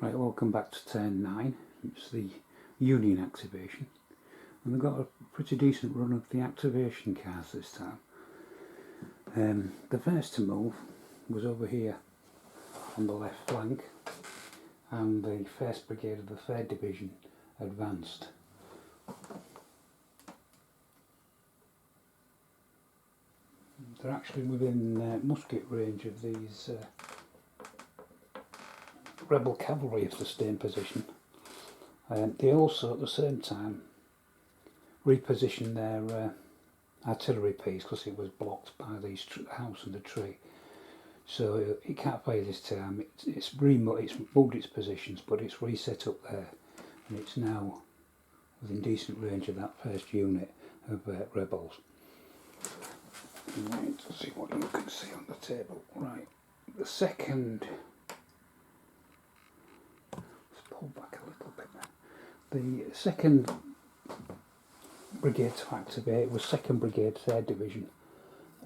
Right, welcome back to turn 9. It's the Union activation, and we've got a pretty decent run of the activation cars this time. The first to move was over here on the left flank, and the 1st Brigade of the 3rd Division advanced. They're actually within musket range of these rebel cavalry if they stay in position. They also at the same time repositioned their artillery piece because it was blocked by the house and the tree, so it can't fire this time. It's moved its positions, but it's reset up there, and it's now within decent range of that first unit of rebels. Right, let's see what you can see on the table. Right, the second. Pull back a little bit there. The 2nd Brigade to activate was 2nd Brigade 3rd Division.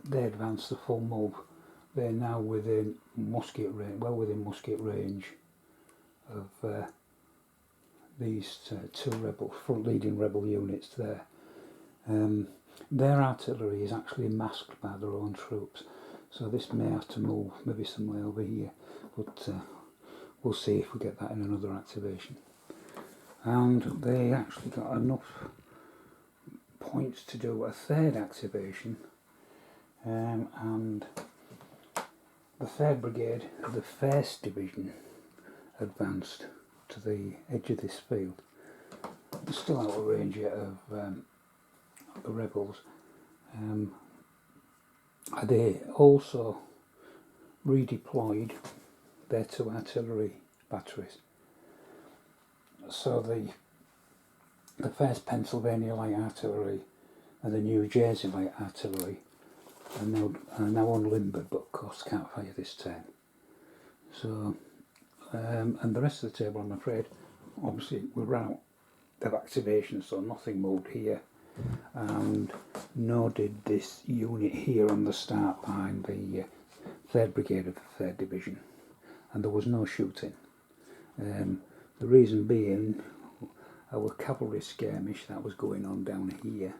They advanced the full move. They're now within musket range, well within musket range of these two front leading rebel units there. Their artillery is actually masked by their own troops, so this may have to move maybe somewhere over here, but we'll see if we get that in another activation. And they actually got enough points to do a 3rd activation, and the 3rd Brigade of the 1st Division advanced to the edge of this field. They're still out of range yet of the rebels. They also redeployed their 2 artillery batteries. So the 1st Pennsylvania Light Artillery and the New Jersey Light Artillery are now unlimbered, but of course can't fire this turn. So and the rest of the table, I'm afraid, obviously we're out of activation, so nothing moved here, and nor did this unit here on the start behind the 3rd Brigade of the 3rd Division. And there was no shooting. The reason being, our cavalry skirmish that was going on down here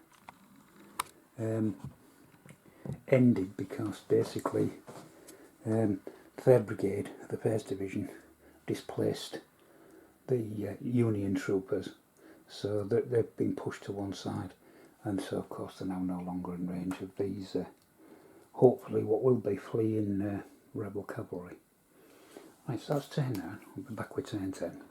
ended because basically 3rd Brigade, the 1st Division, displaced the Union troopers, so they've been pushed to one side, and so of course they're now no longer in range of these hopefully what will be fleeing rebel cavalry. Right, so that's turn 9. We'll be back with turn 10.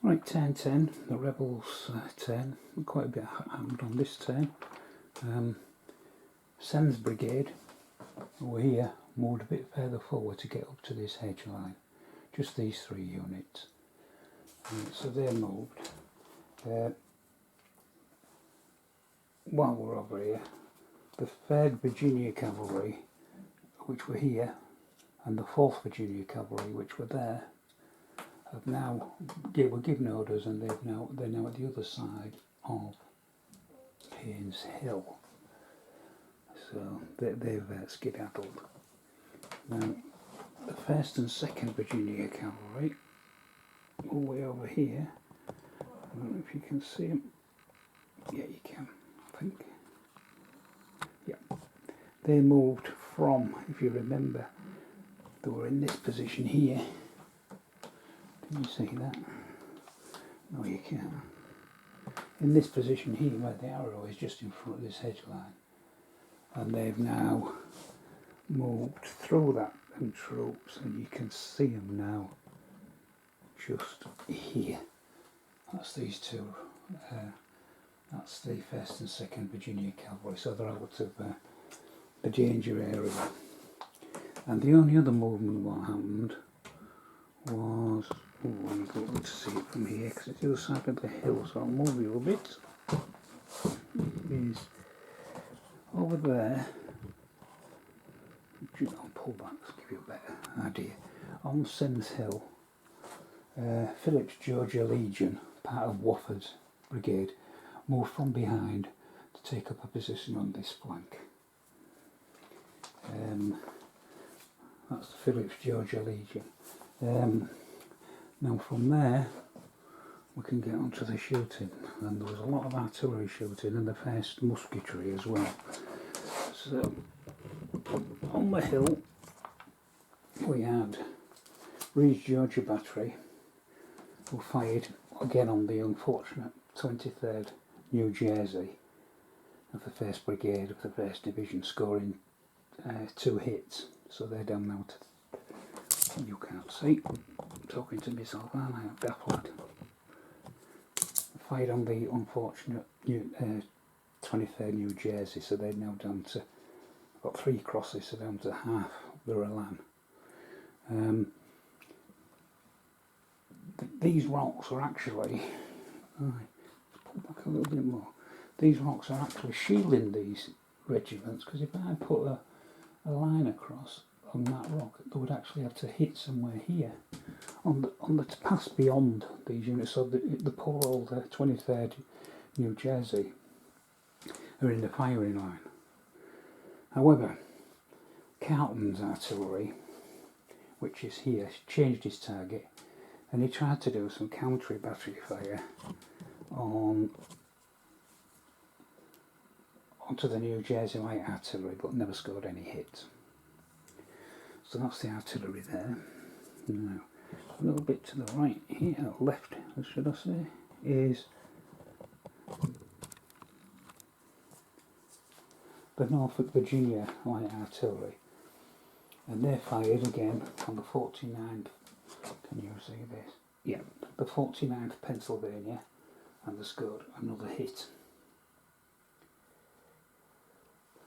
Right, turn 10, the rebels' turn. Quite a bit hammered on this turn. Sen's Brigade over here moved a bit further forward to get up to this hedge line. Just these 3 units. So they moved. While we're over here, the 3rd Virginia Cavalry, which were here, and the 4th Virginia Cavalry, which were there, have now were given orders, and they're now at the other side of Paynes Hill. So they've skedaddled. Now the 1st and 2nd Virginia Cavalry, all the way over here. I don't know if you can see them. Yeah, you can, I think. Yeah. They moved from, if you remember, they were in this position here. Can you see that? No, you can't. In this position here, where the arrow is just in front of this hedge line, and they've now moved through that and troops, and you can see them now just here. That's these 2. That's the 1st and 2nd Virginia Cavalry, so they're out of the danger area. And the only other movement what happened was, I'm going to see it from here because it's the other side of the hill, so I'll move you a bit. It is over there. I'll pull back to give you a better idea. On Sen's Hill, Phillips Georgia Legion, part of Wofford's Brigade, moved from behind to take up a position on this flank. That's the Phillips Georgia Legion. Now from there we can get onto the shooting, and there was a lot of artillery shooting and the first musketry as well. So on the hill we had Reed's Georgia Battery, who fired again on the unfortunate 23rd New Jersey of the 1st Brigade of the 1st Division, scoring 2 hits. So they're down now to, you can't see, I'm talking to myself, aren't I? Daft lad. Fired on the unfortunate 23rd New Jersey, so they're now down to, got 3 crosses, so down to half the Relan. These rocks are actually, let's pull back a little bit more, these rocks are actually shielding these regiments, because if I put a line across on that rock, they would actually have to hit somewhere here on the pass beyond these units. So the poor old 23rd New Jersey are in the firing line. However, Carlton's artillery, which is here, changed his target, and he tried to do some counter battery fire onto the New Jersey light artillery, but never scored any hits. So that's the artillery there. Now, a little bit to the right here, left, should I say, is the Norfolk Virginia light artillery, and they fired again on the 49th. Can you see this? Yeah, the 49th Pennsylvania, and they scored another hit.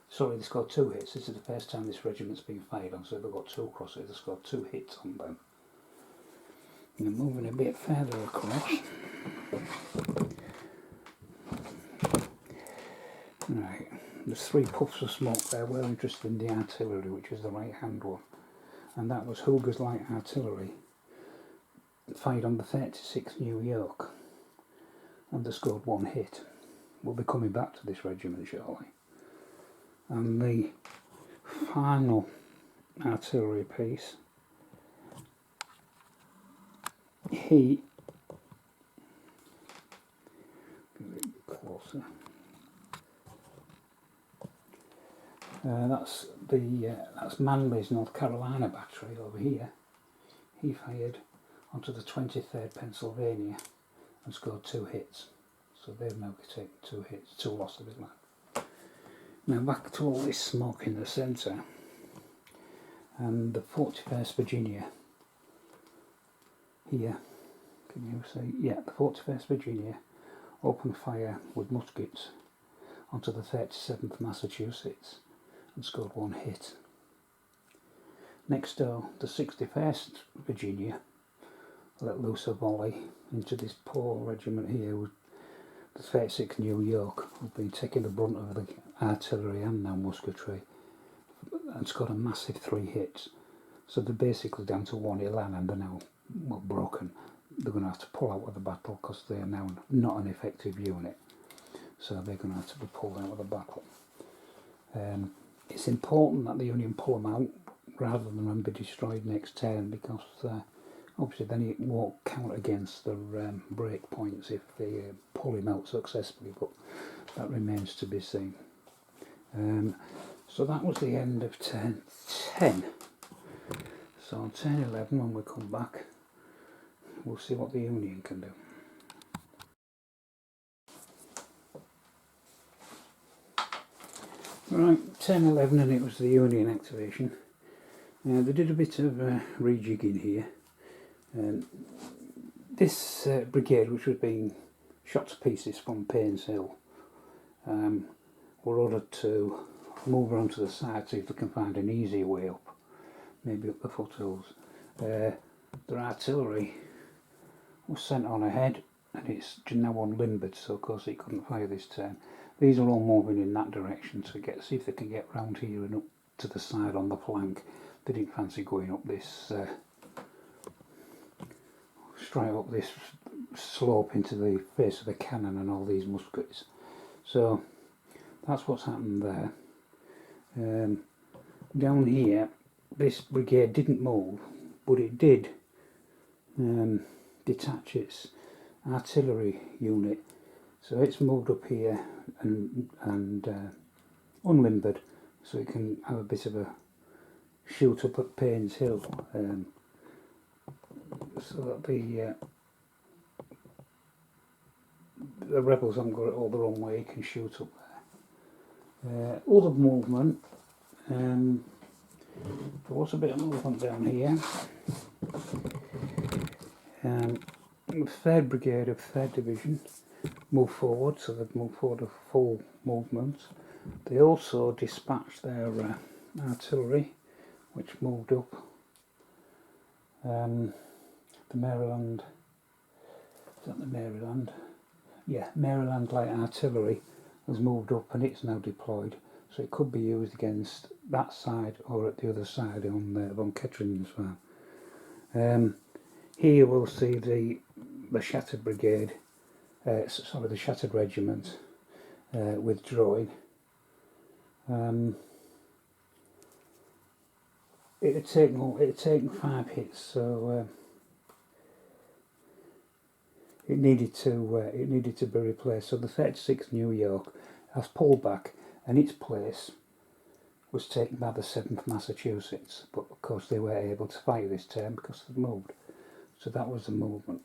Sorry, they scored 2 hits. This is the first time this regiment's been fired on, so they've got 2 crosses. They scored 2 hits on them. And moving a bit further across. Right, there's 3 puffs of smoke there. We're interested in the artillery, which is the right hand one. And that was Huger's light artillery, fired on the 36th New York, and they scored 1 hit. We'll be coming back to this regiment shortly. And the final artillery piece, he, get it closer, that's Manley's North Carolina battery over here. He fired onto the 23rd Pennsylvania and scored 2 hits. So they've now taken 2 hits, 2 losses in that. Now back to all this smoke in the centre, and the 41st Virginia here, can you see? Yeah, the 41st Virginia opened fire with muskets onto the 37th Massachusetts and scored 1 hit. Next door, the 61st Virginia let loose a volley into this poor regiment here with the 36th New York, who've been taking the brunt of the artillery and now musketry, and scored a massive 3 hits. So they're basically down to 1 Elan, and they're now broken. They're going to have to pull out of the battle because they are now not an effective unit. So they're going to have to be pulled out of the battle. It's important that the Union pull them out rather than them be destroyed next turn, because obviously then it won't count against their break points if they pull him out successfully, but that remains to be seen. So that was the end of turn 10. So on turn 11, when we come back, we'll see what the Union can do. Right, turn 11, and it was the Union activation. They did a bit of rejigging here. This brigade, which was being shot to pieces from Paynes Hill, were ordered to move around to the side, see if they can find an easy way up, maybe up the foothills. Their artillery was sent on ahead, and it's now unlimbered, so of course it couldn't fire this turn. These are all moving in that direction to see if they can get round here and up to the side on the flank. They didn't fancy going up this straight up this slope into the face of the cannon and all these muskets. So that's what's happened there. Down here this brigade didn't move, but it did detach its artillery unit, so it's moved up here and unlimbered, so it can have a bit of a shoot up at Paynes Hill, so that the rebels haven't got it all the wrong way. It can shoot up there. Other movement, there was a bit of movement down here. The 3rd Brigade of 3rd Division moved forward, so they've moved forward a full movement. They also dispatched their artillery, which moved up. The Maryland, is that the Maryland? Yeah, Maryland Light Artillery has moved up and it's now deployed, so it could be used against that side or at the other side on Von Ketterin's farm. Here we'll see the Shattered Brigade, the Shattered Regiment withdrawing. It had taken 5 hits, so it needed to be replaced. So the 36th New York has pulled back, and its place was taken by the 7th Massachusetts. But of course they weren't able to fire this term because they'd moved. So that was the movement.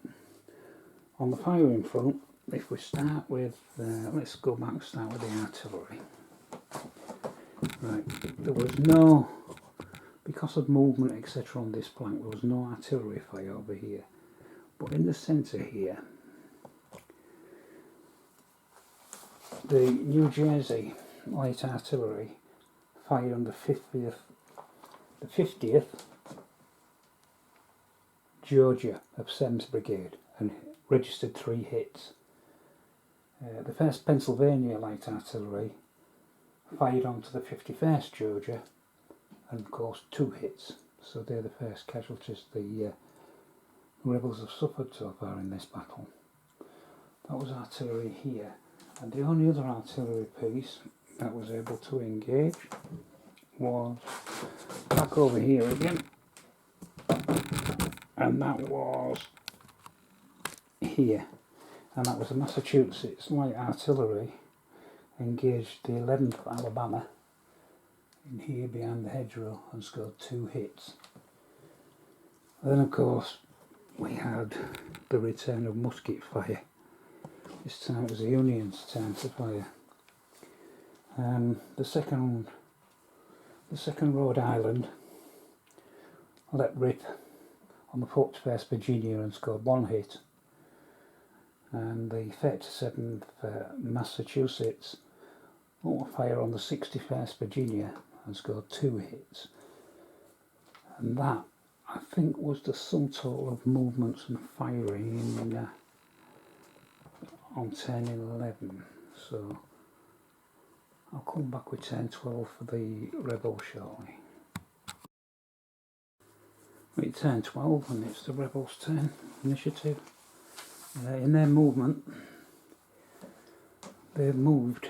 On the firing front, if we start with, let's go back and start with the artillery. Right, there was no, because of movement etc. on this flank, there was no artillery fire over here. But in the centre here, the New Jersey Light Artillery fired on the 50th Georgia of 7th Brigade and registered 3 hits. The 1st Pennsylvania Light Artillery fired onto the 51st Georgia and caused 2 hits. So they're the first casualties the rebels have suffered so far in this battle. That was artillery here, and the only other artillery piece that was able to engage was back over here again, and that was here, and that was the Massachusetts Light Artillery engaged the 11th Alabama in here behind the hedgerow and scored 2 hits. Then of course we had the return of musket fire. This time it was the Union's turn to fire. The second Rhode Island let rip on the 41st Virginia and scored 1 hit. And the 37th Massachusetts opened fire on the 61st Virginia and scored 2 hits. And that, I think, was the sum total of movements and firing in, on turn 11. So I'll come back with turn 12 for the rebels shortly. Right, turn 12, and it's the rebels' turn initiative. In their movement, they've moved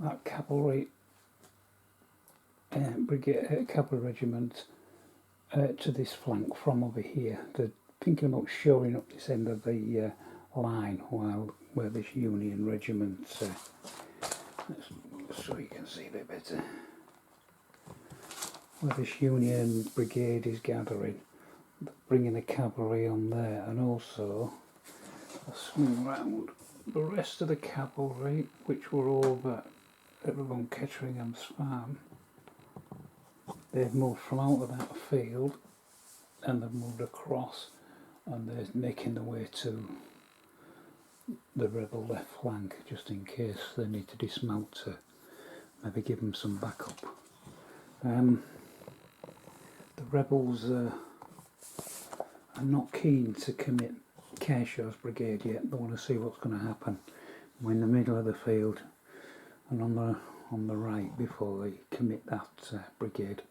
that cavalry cavalry regiment to this flank from over here. They're thinking about shoring up this end of the line where this Union regiment, so you can see a bit better, where this Union brigade is gathering, bringing the cavalry on there, and also I'll swing round the rest of the cavalry which were over at Von Ketteringham's farm. They've moved from out of that field and they've moved across, and they're making their way to the rebel left flank just in case they need to dismount to maybe give them some backup. The rebels are not keen to commit Kershaw's brigade yet. They want to see what's going to happen. We're in the middle of the field and on the right before they commit that brigade.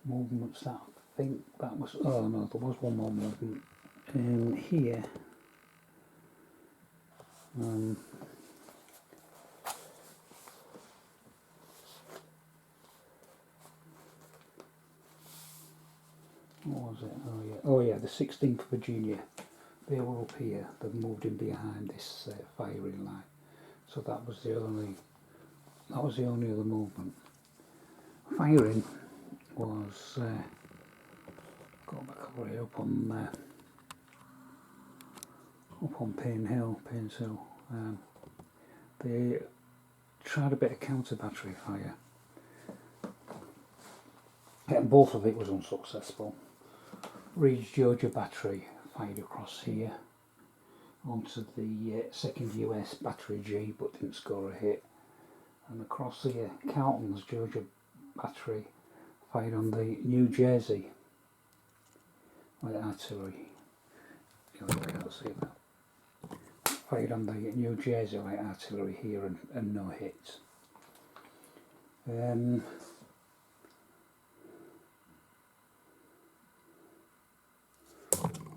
Movements that, I think that was, oh no, there was one more movement here. What was it? Oh yeah, the 16th Virginia. They were up here. They've moved in behind this firing line. So that was the only other movement. Firing was go back over here up on Paynes Hill. They tried a bit of counter battery fire, and both of it was unsuccessful. Reed's Georgia battery fired across here onto the 2nd US Battery G, but didn't score a hit. And across here, Carlton's Georgia battery fired on the New Jersey light artillery. You can't see that. Fired on the New Jersey light artillery here and no hits.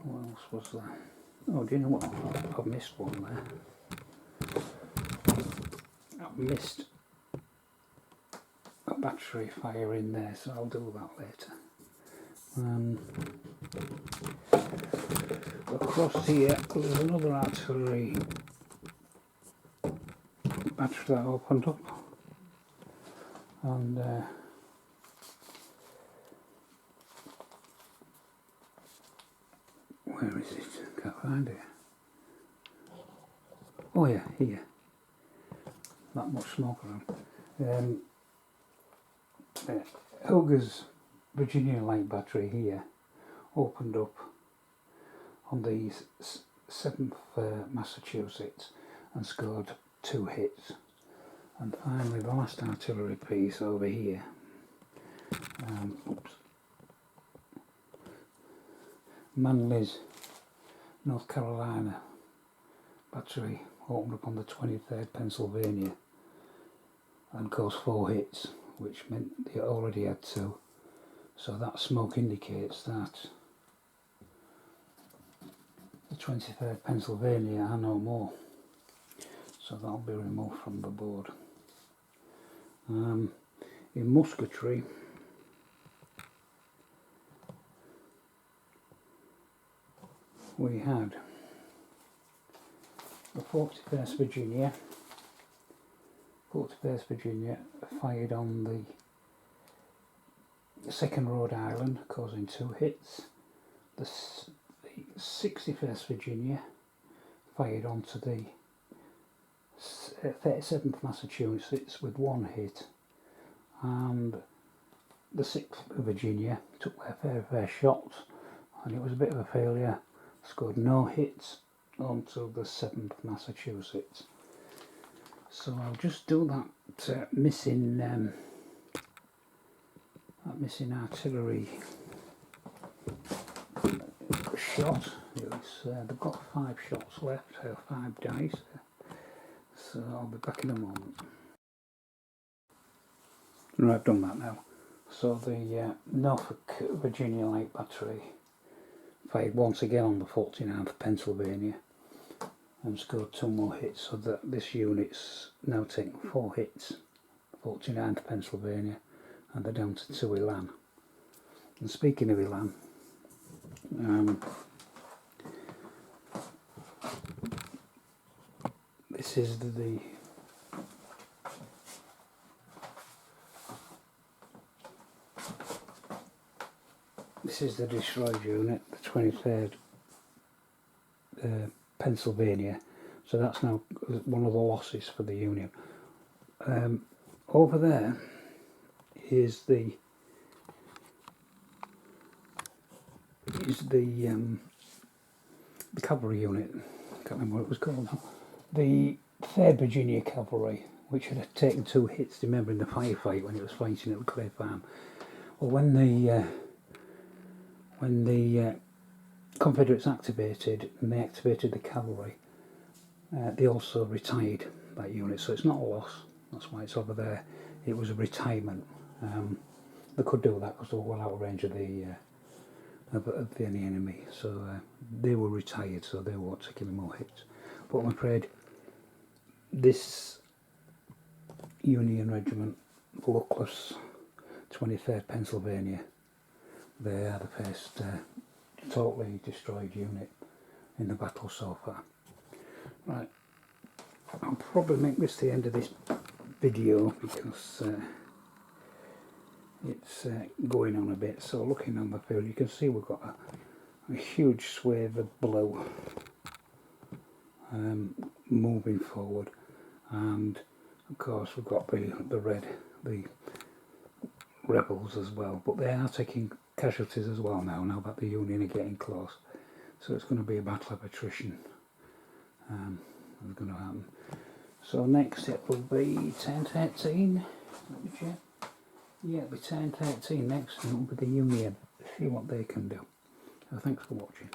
What else was there? Oh, do you know what? I've missed one there. I've missed a battery fire in there, so I'll do that later. Across here, there's another artillery battery that opened up, and where is it? Can't find it. Oh yeah, here. Not much smoke around. Hogarth's Virginia Light Battery here opened up on the 7th Massachusetts and scored 2 hits. And finally the last artillery piece over here, Manly's North Carolina battery opened up on the 23rd Pennsylvania and caused 4 hits, which meant they already had 2. So that smoke indicates that the 23rd Pennsylvania are no more. So that'll be removed from the board. In musketry, we had the 41st Virginia. 41st Virginia fired on the 2nd Rhode Island, causing 2 hits. The 61st Virginia fired onto the 37th Massachusetts with 1 hit, and the 6th Virginia took their fair shot, and it was a bit of a failure. Scored no hits onto the 7th Massachusetts. So I'll just do that missing artillery shot. They've got 5 shots left, 5 dice. So I'll be back in a moment. Right, I've done that now. So the Norfolk Virginia Light Battery fired once again on the 49th Pennsylvania and scored 2 more hits, so that this unit's now taken 4 hits. 49th Pennsylvania, and they're down to 2 Elan. And speaking of Elan, this is the destroyed unit, the 23rd Pennsylvania. So that's now one of the losses for the Union. Over there is the cavalry unit. I can't remember what it was called now. The 3rd Virginia Cavalry, which had taken 2 hits, remember, in the firefight when it was fighting at Clay Farm. Well, when the Confederates activated, and they activated the cavalry, they also retired that unit, so it's not a loss. That's why it's over there. It was a retirement. They could do that because they were well out of range of any enemy, so they were retired, so they weren't taking more hits. But I'm afraid this Union regiment, luckless 23rd Pennsylvania, they are the first totally destroyed unit in the battle so far. Right, I'll probably make this the end of this video because it's going on a bit. So looking on the field, you can see we've got a huge swathe of blue moving forward, and of course we've got the red, the rebels as well, but they are taking casualties as well now that the Union are getting close. So it's going to be a battle of attrition that's going to happen. So next it will be 1013. Let me check. Yeah, it'll be 1013 next, and it'll be the Union. See what they can do. So thanks for watching.